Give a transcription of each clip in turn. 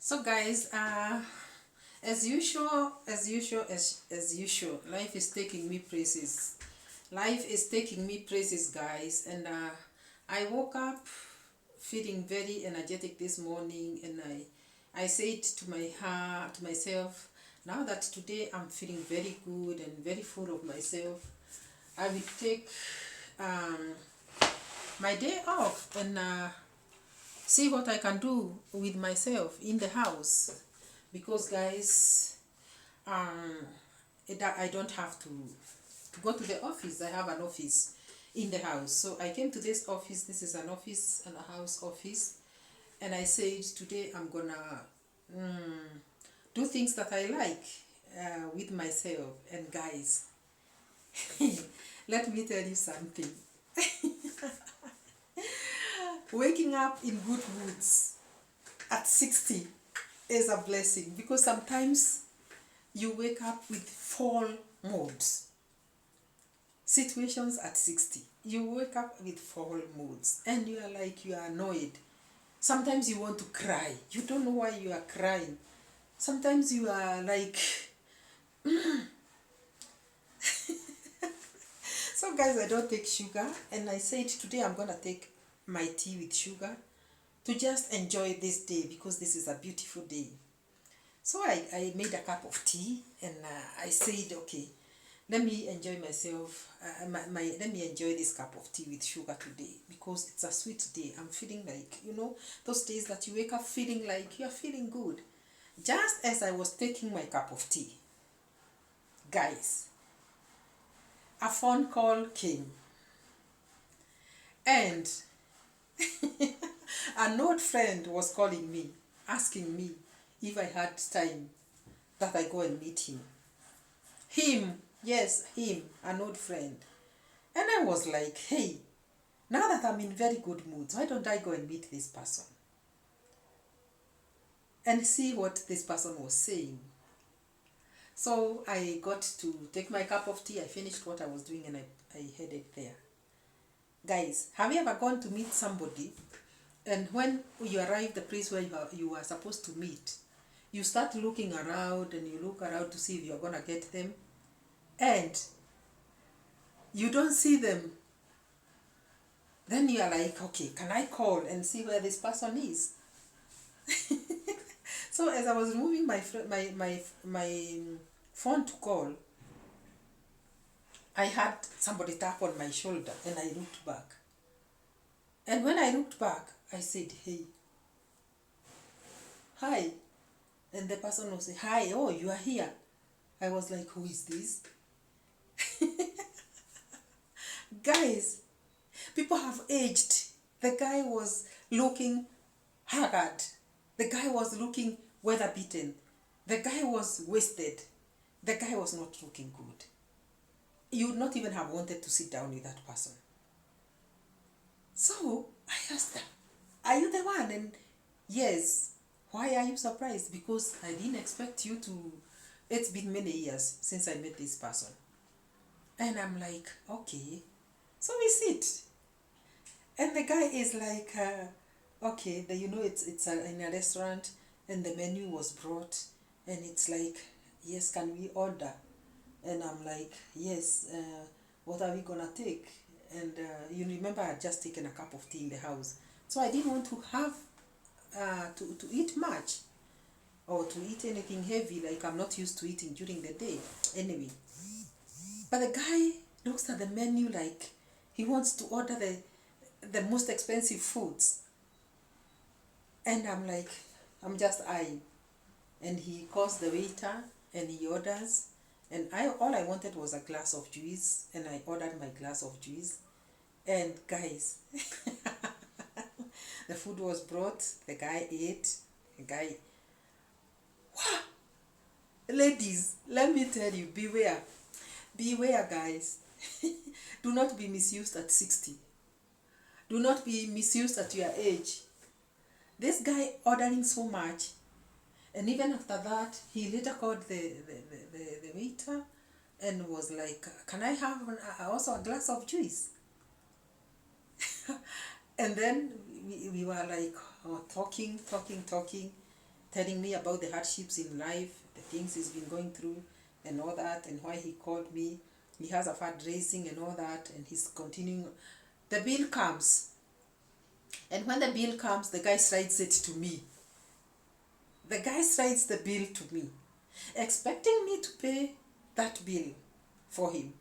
So guys, as usual, life is taking me places. Life is taking me places, guys, and I woke up feeling very energetic this morning, and I said to my heart, to myself, now that today I'm feeling very good and very full of myself, I will take um, my day off and see what I can do with myself in the house, because guys, um I don't have to go to the office. I have an office in the house, so I came to this office. This is an office and a house office, and I said today I'm gonna do things that I like with myself. And guys, let me tell you something. Waking up in good moods at 60 is a blessing, because sometimes you wake up with fall moods. Situations at 60, you wake up with fall moods and you are like, you are annoyed. Sometimes you want to cry. You don't know why you are crying. Sometimes you are like, so guys, I don't take sugar, and I said today I'm gonna take my tea with sugar to just enjoy this day, because this is a beautiful day. So I made a cup of tea, and I said, okay, let me enjoy myself. Let me enjoy this cup of tea with sugar today, because it's a sweet day. I'm feeling like, those days that you wake up feeling like you're feeling good. Just as I was taking my cup of tea, guys, a phone call came, and an old friend was calling me, asking me if I had time that I go and meet him. Him, yes, him, an old friend. And I was like, hey, now that I'm in very good mood, why don't I go and meet this person and see what this person was saying? So I got to take my cup of tea. I finished what I was doing, and I headed there. Guys, have you ever gone to meet somebody, and when you arrive the place where you are supposed to meet, you start looking around and you look around to see if you're going to get them, and you don't see them? Then you are like, okay, can I call and see where this person is? So as I was removing my phone to call, I had somebody tap on my shoulder, and I looked back. And when I looked back, I said, hey, hi. And the person will say, hi, oh, you are here. I was like, who is this? Guys, people have aged. The guy was looking haggard. The guy was looking weather beaten. The guy was wasted. The guy was not looking good. You would not even have wanted to sit down with that person. So I asked her, are you the one? And yes. Why are you surprised? Because I didn't expect you to. It's been many years since I met this person. And I'm like, okay. So we sit. And the guy is like, okay, it's in a restaurant, and the menu was brought, and it's like, yes, can we order? And I'm like, yes, what are we gonna take? And you remember I had just taken a cup of tea in the house, so I didn't want to have to eat much, or to eat anything heavy, like I'm not used to eating during the day. Anyway, but the guy looks at the menu like he wants to order the most expensive foods. And I'm like, I'm just eyeing. And he calls the waiter and he orders. And all I wanted was a glass of juice, and I ordered my glass of juice. And guys, the food was brought, the guy ate, the guy, ladies, let me tell you, beware. Beware, guys. Do not be misused at 60. Do not be misused at your age. This guy ordering so much, and even after that, he later called the waiter and was like, can I have also a glass of juice? And then we were like, talking. telling me about the hardships in life, the things he's been going through and all that, and why he called me. He has a fundraising and all that, and he's continuing. The bill comes, and when the bill comes, the guy writes it to me. The guy writes the bill to me, expecting me to pay that bill for him.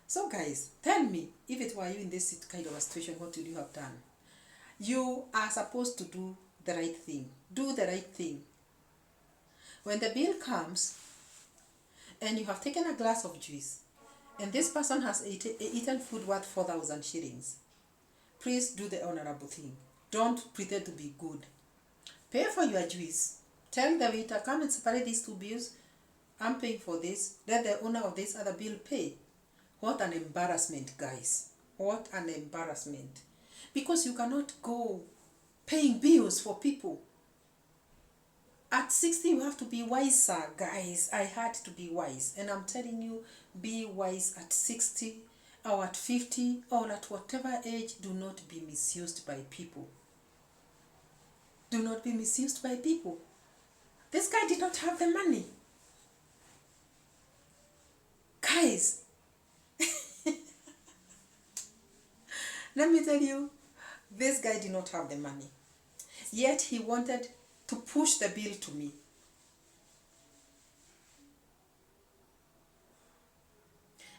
So guys, tell me, if it were you in this kind of a situation, what would you have done? You are supposed to do the right thing. Do the right thing. When the bill comes, and you have taken a glass of juice, and this person has eaten food worth 4,000 shillings, please do the honorable thing. Don't pretend to be good. Pay for your juice. Tell the waiter, come and separate these two bills. I'm paying for this. Let the owner of this other bill pay. What an embarrassment, guys. What an embarrassment. Because you cannot go paying bills for people. At 60, you have to be wiser, guys. I had to be wise. And I'm telling you, be wise at 60 or at 50 or at whatever age. Do not be misused by people. Do not be misused by people. This guy did not have the money. Guys, let me tell you, this guy did not have the money. Yet he wanted to push the bill to me.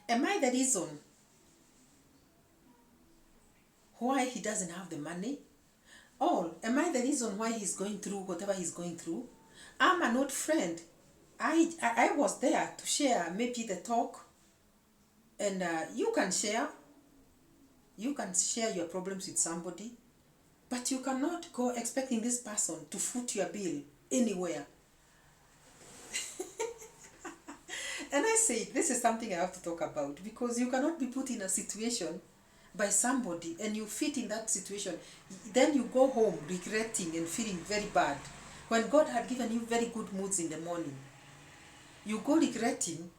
Am I the reason why he doesn't have the money? Or am I the reason why he's going through whatever he's going through? I'm an old friend. I was there to share maybe the talk, and you can share. You can share your problems with somebody, but you cannot go expecting this person to foot your bill anywhere. And I say, this is something I have to talk about, because you cannot be put in a situation by somebody and you fit in that situation. Then you go home regretting and feeling very bad. When God had given you very good moods in the morning, you go regretting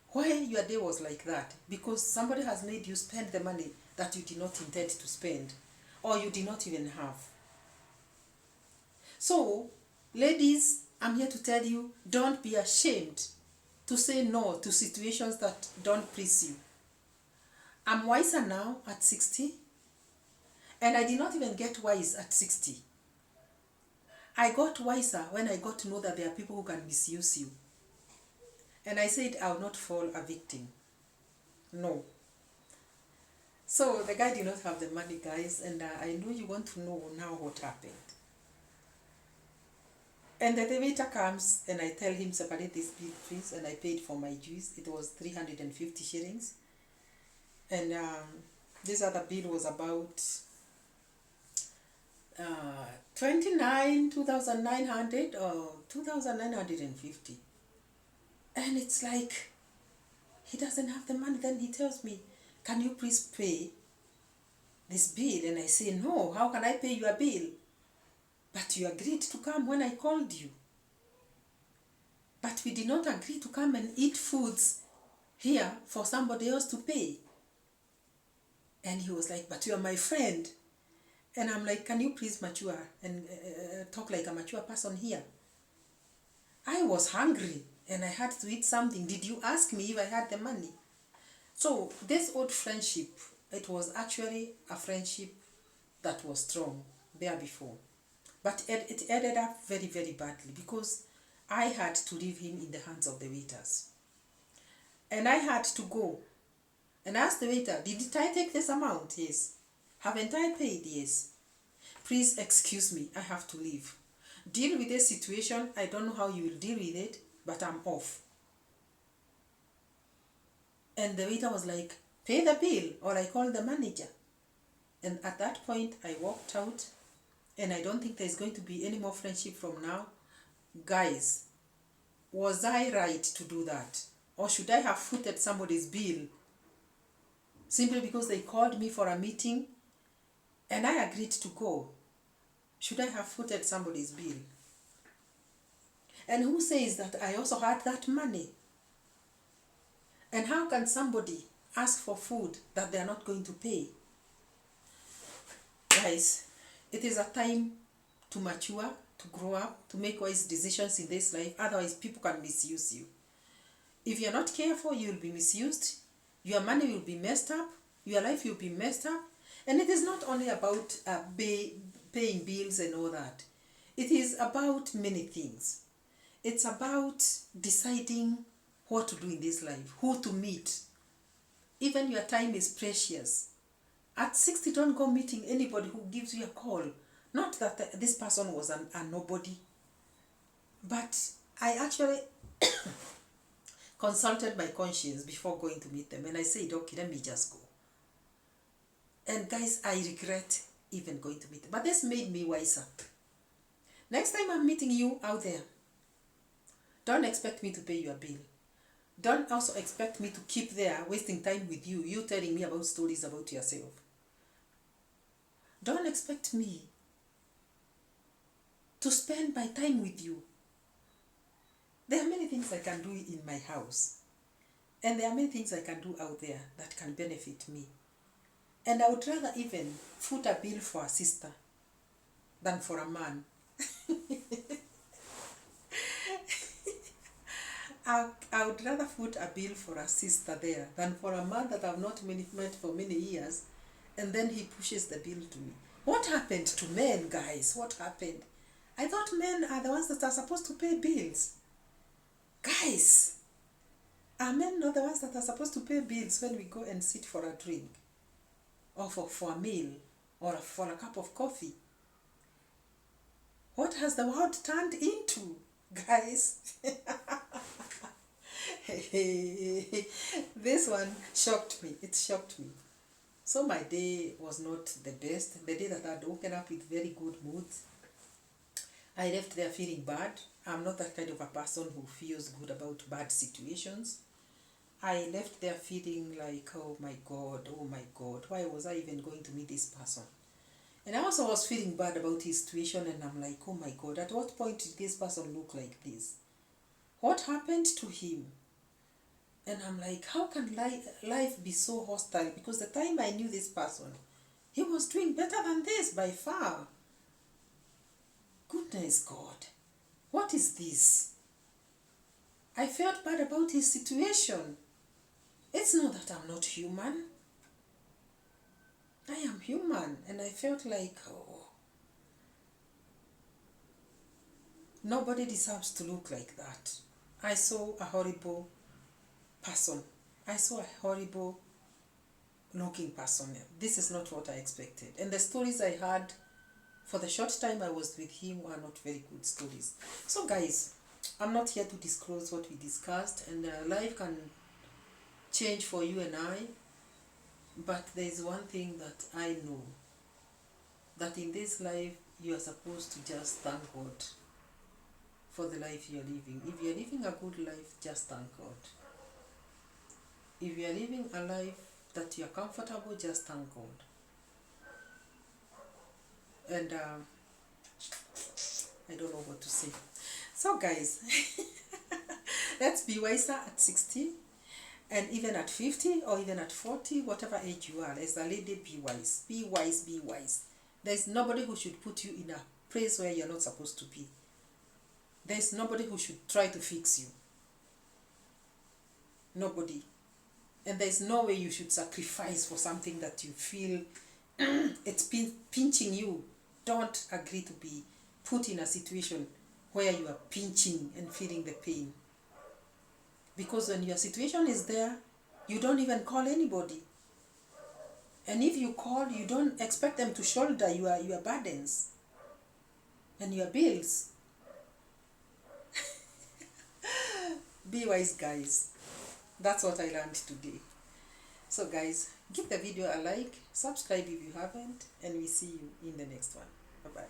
why your day was like that, because somebody has made you spend the money that you did not intend to spend, or you did not even have. So, ladies, I'm here to tell you, don't be ashamed to say no to situations that don't please you. I'm wiser now at 60, and I did not even get wise at 60. I got wiser when I got to know that there are people who can misuse you. And I said I will not fall a victim. No. So the guy did not have the money, guys, and I know you want to know now what happened. And the waiter comes, and I tell him, separate this bill, please, and I paid for my juice. It was 350 shillings. And this other bill was about 2,900 or 2,950. And it's like, he doesn't have the money. Then he tells me, can you please pay this bill? And I say, no, how can I pay your bill? But you agreed to come when I called you. But we did not agree to come and eat foods here for somebody else to pay. And he was like, but you are my friend. And I'm like, can you please mature and talk like a mature person here? I was hungry and I had to eat something. Did you ask me if I had the money? So this old friendship, it was actually a friendship that was strong there before. But it ended up very, very badly, because I had to leave him in the hands of the waiters. And I had to go and ask the waiter, did I take this amount? Yes. Haven't I paid? Yes. Please excuse me, I have to leave. Deal with this situation. I don't know how you will deal with it, but I'm off. And the waiter was like, pay the bill or I call the manager. And at that point, I walked out, and I don't think there's going to be any more friendship from now. Guys, was I right to do that? Or should I have footed somebody's bill simply because they called me for a meeting and I agreed to go? Should I have footed somebody's bill? And who says that I also had that money? And how can somebody ask for food that they are not going to pay? Guys, it is a time to mature, to grow up, to make wise decisions in this life. Otherwise, people can misuse you. If you're not careful, you'll be misused. Your money will be messed up. Your life will be messed up. And it is not only about paying bills and all that. It is about many things. It's about deciding what to do in this life, who to meet. Even your time is precious. At 60, don't go meeting anybody who gives you a call. Not that this person was a nobody. But I actually consulted my conscience before going to meet them. And I said, okay, let me just go. And guys, I regret even going to meet them. But this made me wiser. Next time I'm meeting you out there, don't expect me to pay your bill. Don't also expect me to keep there wasting time with you, you telling me about stories about yourself. Don't expect me to spend my time with you. There are many things I can do in my house. And there are many things I can do out there that can benefit me. And I would rather even foot a bill for a sister than for a man. I would rather foot a bill for a sister there than for a man that I've not met for many years, and then he pushes the bill to me. What happened to men, guys? What happened? I thought men are the ones that are supposed to pay bills. Guys, are men not the ones that are supposed to pay bills when we go and sit for a drink? Or for a meal? Or for a cup of coffee? What has the world turned into, guys? This one shocked me. It shocked me. So my day was not the best. The day that I'd woken up with very good mood, I left there feeling bad. I'm not that kind of a person who feels good about bad situations. I left there feeling like, oh my God, why was I even going to meet this person? And I also was feeling bad about his situation, and I'm like, oh my God, at what point did this person look like this? What happened to him? And I'm like, how can life be so hostile? Because the time I knew this person, he was doing better than this by far. Goodness God, what is this? I felt bad about his situation. It's not that I'm not human. I am human, and I felt like, oh, nobody deserves to look like that. I saw a horrible person. I saw a horrible looking person. This is not what I expected. And the stories I heard for the short time I was with him were not very good stories. So guys, I'm not here to disclose what we discussed, and life can change for you and I. But there is one thing that I know, that in this life you are supposed to just thank God for the life you are living. If you are living a good life, just thank God. If you are living a life that you are comfortable, just thank God. And I don't know what to say. So guys, let's be wiser at 60. And even at 50 or even at 40, whatever age you are, as a lady, be wise. Be wise, be wise. There's nobody who should put you in a place where you're not supposed to be. There's nobody who should try to fix you. Nobody. And there's no way you should sacrifice for something that you feel it's pinching you. Don't agree to be put in a situation where you are pinching and feeling the pain. Because when your situation is there, you don't even call anybody. And if you call, you don't expect them to shoulder your burdens and your bills. Be wise, guys. That's what I learned today. So guys, give the video a like, subscribe if you haven't, and we see you in the next one. Bye-bye.